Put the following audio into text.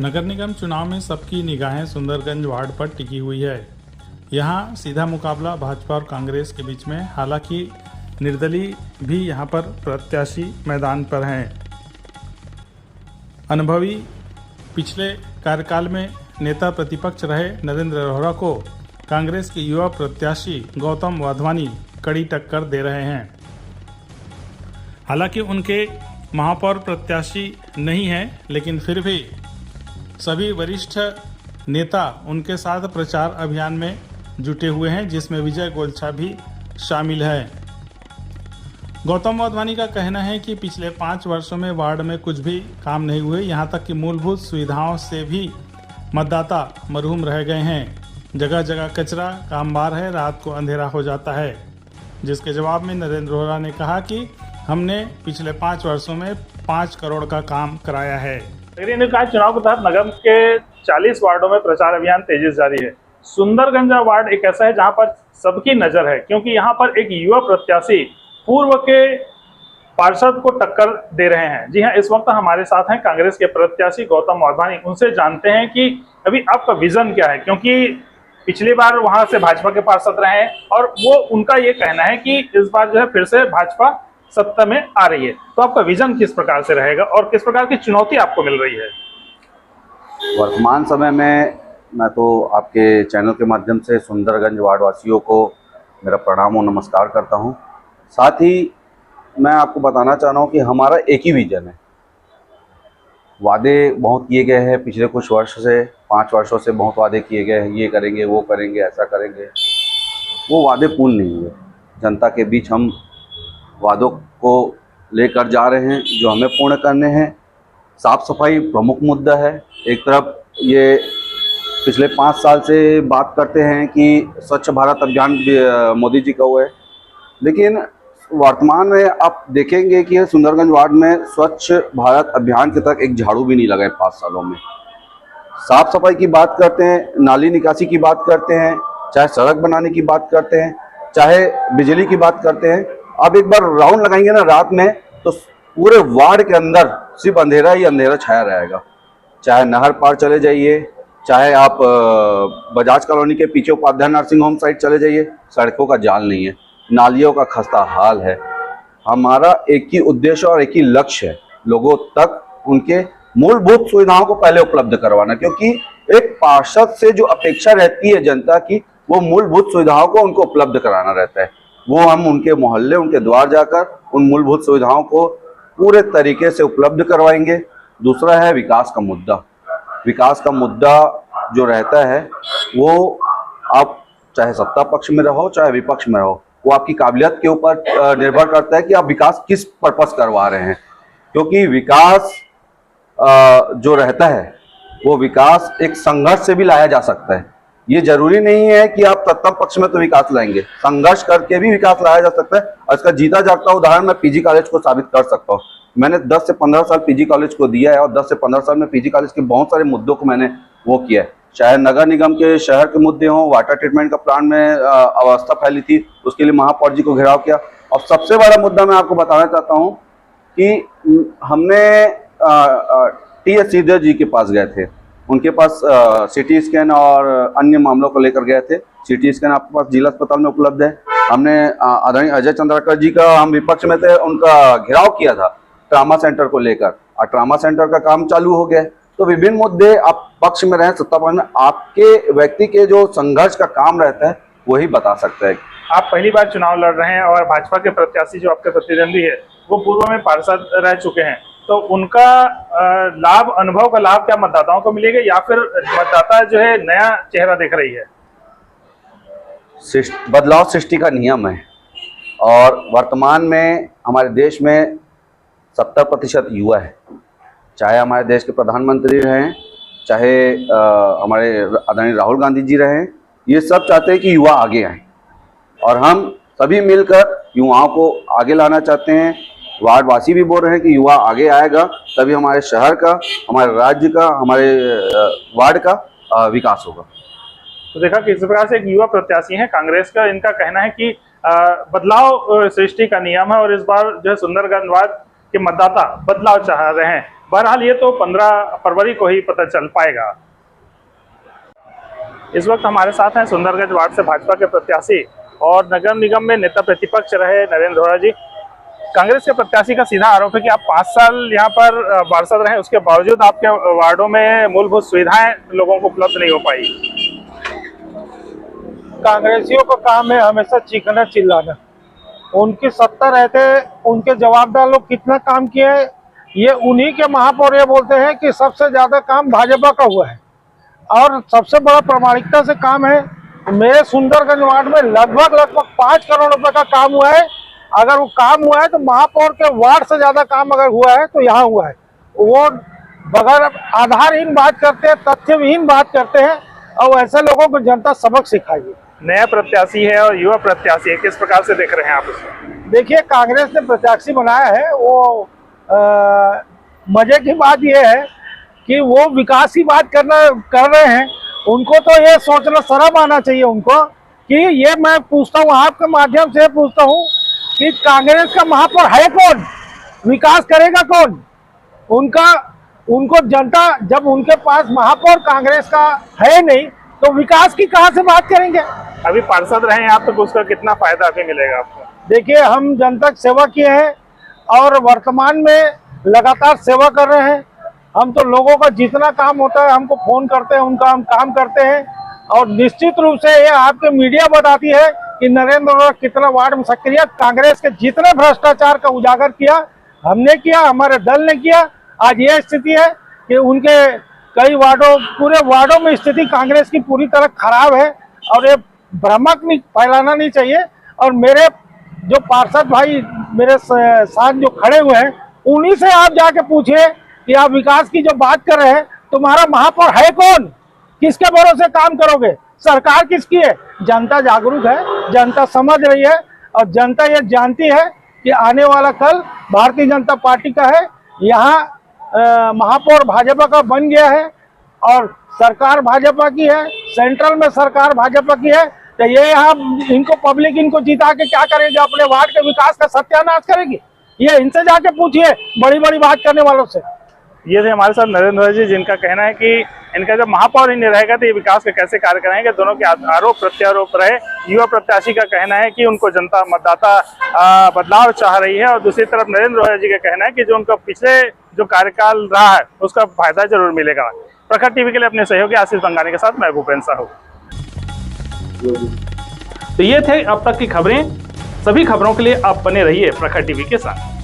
नगर निगम चुनाव में सबकी निगाहें सुंदरगंज वार्ड पर टिकी हुई है। यहां सीधा मुकाबला भाजपा और कांग्रेस के बीच में, हालांकि निर्दलीय भी यहां पर प्रत्याशी मैदान पर हैं। अनुभवी पिछले कार्यकाल में नेता प्रतिपक्ष रहे नरेंद्र रोहरा को कांग्रेस के युवा प्रत्याशी गौतम वाधवानी कड़ी टक्कर दे रहे हैं। हालांकि उनके महापौर प्रत्याशी नहीं हैं, लेकिन फिर भी सभी वरिष्ठ नेता उनके साथ प्रचार अभियान में जुटे हुए हैं, जिसमें विजय गोलछा भी शामिल है। गौतम वाधवानी का कहना है कि पिछले 5 वर्षों में वार्ड में कुछ भी काम नहीं हुए, यहां तक कि मूलभूत सुविधाओं से भी मतदाता महरूम रह गए हैं। जगह जगह कचरा का अंबार है, रात को अंधेरा हो जाता है। जिसके जवाब में नरेंद्र रोहरा ने कहा कि हमने पिछले 5 वर्षों में 5 करोड़ का काम कराया है। चुनाव के तहत नगर के 40 वार्डों में प्रचार अभियान तेजी से जारी है। सुंदरगंज वार्ड एक ऐसा है जहां पर सबकी नजर है, क्योंकि यहां पर एक युवा प्रत्याशी पूर्व के पार्षद को टक्कर दे रहे हैं। जी हां, इस वक्त हमारे साथ हैं कांग्रेस के प्रत्याशी गौतम वाधवानी। उनसे जानते हैं कि अभी आपका विजन क्या है, क्योंकि पिछली बार वहां से भाजपा के पार्षद रहे हैं और वो उनका ये कहना है कि इस बार जो है फिर से भाजपा सत्ता में आ रही है। तो आपका विजन किस प्रकार से रहेगा और किस प्रकार की चुनौती आपको मिल रही है? वर्तमान समय में मैं तो आपके चैनल के माध्यम से सुंदरगंज वार्ड वासियों को मेरा प्रणाम और नमस्कार करता हूं। साथ ही मैं आपको बताना चाह रहा हूं कि हमारा एक ही विजन है। वादे बहुत किए गए हैं पिछले कुछ वर्ष से, 5 वर्षों से बहुत वादे किए गए हैं, ये करेंगे, वो करेंगे, ऐसा करेंगे। वो वादे पूर्ण नहीं हुए। जनता के बीच हम वादों को लेकर जा रहे हैं जो हमें पूर्ण करने हैं। साफ सफाई प्रमुख मुद्दा है। एक तरफ ये पिछले 5 साल से बात करते हैं कि स्वच्छ भारत अभियान मोदी जी का हुआ है, लेकिन वर्तमान में आप देखेंगे कि सुंदरगंज वार्ड में स्वच्छ भारत अभियान के तक एक झाड़ू भी नहीं लगा है 5 सालों में। साफ सफाई की बात करते हैं, नाली निकासी की बात करते हैं, चाहे सड़क बनाने की बात करते हैं, चाहे बिजली की बात करते हैं। आप एक बार राउंड लगाएंगे ना रात में, तो पूरे वार्ड के अंदर सिर्फ अंधेरा ही अंधेरा छाया रहेगा। चाहे नहर पार चले जाइए, चाहे आप बजाज कॉलोनी के पीछे उपाध्याय नर्सिंग होम साइड चले जाइए, सड़कों का जाल नहीं है, नालियों का खस्ता हाल है। हमारा एक ही उद्देश्य और एक ही लक्ष्य है, लोगों तक उनके मूलभूत सुविधाओं को पहले उपलब्ध करवाना। क्योंकि एक पार्षद से जो अपेक्षा रहती है जनता की, वो मूलभूत सुविधाओं को उनको उपलब्ध कराना रहता है। वो हम उनके मोहल्ले, उनके द्वार जाकर उन मूलभूत सुविधाओं को पूरे तरीके से उपलब्ध करवाएंगे। दूसरा है विकास का मुद्दा। विकास का मुद्दा जो रहता है वो आप चाहे सत्ता पक्ष में रहो चाहे विपक्ष में रहो, वो आपकी काबिलियत के ऊपर निर्भर करता है कि आप विकास किस पर्पस करवा रहे हैं। क्योंकि विकास जो रहता है वो विकास एक संघर्ष से भी लाया जा सकता है। ये जरूरी नहीं है कि आप सत्ता पक्ष में तो विकास लाएंगे, संघर्ष करके भी विकास लाया जा सकता है। और इसका जीता जागता उदाहरण मैं पीजी कॉलेज को साबित कर सकता हूँ। मैंने 10 से 15 साल पीजी कॉलेज को दिया है और 10 से 15 साल में पीजी कॉलेज के बहुत सारे मुद्दों को मैंने वो किया है। चाहे नगर निगम के शहर के मुद्दे हों, वाटर ट्रीटमेंट का प्लांट में अवस्था फैली थी, उसके लिए महापौर जी को घेराव किया। और सबसे बड़ा मुद्दा मैं आपको बताना चाहता हूँ कि हमने टी.एस. सीधर जी के पास गए थे। उनके पास सिटी स्कैन और अन्य मामलों को लेकर गए थे। सिटी स्कैन आपके पास जिला अस्पताल में उपलब्ध है। हमने आदरणीय अजय चंद्राकर जी का, हम विपक्ष में थे, उनका घेराव किया था ट्रामा सेंटर को लेकर, और ट्रामा सेंटर का काम चालू हो गया। तो विभिन्न मुद्दे, आप पक्ष में रहें सत्ता पक्ष में, आपके व्यक्ति के जो संघर्ष का काम रहता है वही बता सकता है। आप पहली बार चुनाव लड़ रहे हैं और भाजपा के प्रत्याशी जो आपके प्रतिद्वंदी है वो पूर्व में पार्षद रह चुके हैं, तो उनका लाभ, अनुभव का लाभ क्या मतदाताओं को मिलेगा, या फिर मतदाता जो है नया चेहरा देख रही है? बदलाव सृष्टि का नियम है और वर्तमान में हमारे देश में 70% युवा है। चाहे हमारे देश के प्रधानमंत्री रहें, चाहे हमारे आदरणीय राहुल गांधी जी रहें, ये सब चाहते हैं कि युवा आगे आए और हम सभी मिलकर युवाओं को आगे लाना चाहते हैं। वार्ड वासी भी बोल रहे हैं कि युवा आगे आएगा तभी हमारे शहर का, हमारे राज्य का, हमारे वार्ड का विकास होगा। तो देखा किस प्रकार से एक युवा प्रत्याशी हैं कांग्रेस का, इनका कहना है कि बदलाव सृष्टि का नियम है और इस बार जो है सुंदरगंज वार्ड के मतदाता बदलाव चाह रहे हैं। बहरहाल ये तो 15 फरवरी को ही पता चल पाएगा। इस वक्त हमारे साथ हैं सुंदरगंज वार्ड से भाजपा के प्रत्याशी और नगर निगम में नेता प्रतिपक्ष रहे नरेंद्र रोहरा जी। कांग्रेस के प्रत्याशी का सीधा आरोप है कि आप 5 साल यहाँ पर पार्षद रहे, उसके बावजूद आपके वार्डों में मूलभूत सुविधाएं लोगों को उपलब्ध नहीं हो पाई। कांग्रेसियों का काम है हमेशा चीखना चिल्लाना। उनकी सत्ता रहते उनके जवाबदार लोग कितना काम किए हैं, ये उन्हीं के महापौर ये बोलते हैं कि सबसे ज्यादा काम भाजपा का हुआ है और सबसे बड़ा प्रामाणिकता से काम है। मेरे सुंदरगंज वार्ड में लगभग 5 करोड़ रुपए का काम हुआ है। अगर वो काम हुआ है तो महापौर के वार्ड से ज्यादा काम अगर हुआ है तो यहाँ हुआ है। वो बगैर आधारहीन बात करते हैं, तथ्यविहीन बात करते हैं और ऐसे लोगों को जनता सबक सिखाएगी। नया प्रत्याशी है और युवा प्रत्याशी है, किस प्रकार से देख रहे हैं आप उसको? देखिए, कांग्रेस ने प्रत्याशी बनाया है, वो मजे की बात यह है कि वो विकास की बात कर रहे हैं। उनको तो ये सोचना शर्म आना चाहिए उनको कि ये मैं पूछता हूँ, आपके माध्यम से पूछता हूँ कि कांग्रेस का महापौर है कौन, विकास करेगा कौन? उनको जनता, जब उनके पास महापौर कांग्रेस का है नहीं तो विकास की कहां से बात करेंगे? अभी पार्षद रहे हैं आप, तो उसका कितना फायदा अभी मिलेगा आपको? देखिए, हम जनता की सेवा किए हैं और वर्तमान में लगातार सेवा कर रहे हैं। हम तो लोगों का जितना काम होता है हमको फोन करते हैं, उनका हम काम करते हैं और निश्चित रूप से ये आपके मीडिया बताती है कि नरेंद्र रोहरा कितना वार्ड में सक्रिय। कांग्रेस के जितने भ्रष्टाचार का उजागर किया हमने किया, हमारे दल ने किया। आज ये स्थिति है कि उनके कई वार्डों, पूरे वार्डों में स्थिति कांग्रेस की पूरी तरह खराब है और ये भ्रमक नहीं फैलाना नहीं चाहिए। और मेरे जो पार्षद भाई मेरे साथ जो खड़े हुए हैं उन्हीं से आप जाके पूछिए कि आप विकास की जो बात कर रहे हैं, तुम्हारा महापौर है कौन? किसके भरोसे काम करोगे? सरकार किसकी है? जनता जागरूक है, जनता समझ रही है और जनता ये जानती है कि आने वाला कल भारतीय जनता पार्टी का है। यहाँ महापौर भाजपा का बन गया है और सरकार भाजपा की है, सेंट्रल में सरकार भाजपा की है। तो ये यहाँ इनको पब्लिक इनको जिता के क्या करेंगे? अपने वार्ड के विकास का सत्यानाश करेगी? ये इनसे जाके पूछिए बड़ी बड़ी बात करने वालों से। ये थे हमारे साथ नरेंद्र रोहरा जी, जिनका कहना है कि इनका जब महापौर ही नहीं रहेगा तो ये विकास के कैसे कार्य कराएंगे। दोनों के आरोप प्रत्यारोप रहे। युवा प्रत्याशी का कहना है कि उनको जनता मतदाता बदलाव चाह रही है और दूसरी तरफ नरेंद्र रोहरा जी का कहना है कि जो उनका पिछले जो कार्यकाल रहा है उसका फायदा जरूर मिलेगा। प्रखर टीवी के लिए अपने सहयोगी आशीष बंगानी के साथ मैं भूपेंद्र साहू। तो ये थे अब तक की खबरें। सभी खबरों के लिए आप बने रहिए प्रखर टीवी के साथ।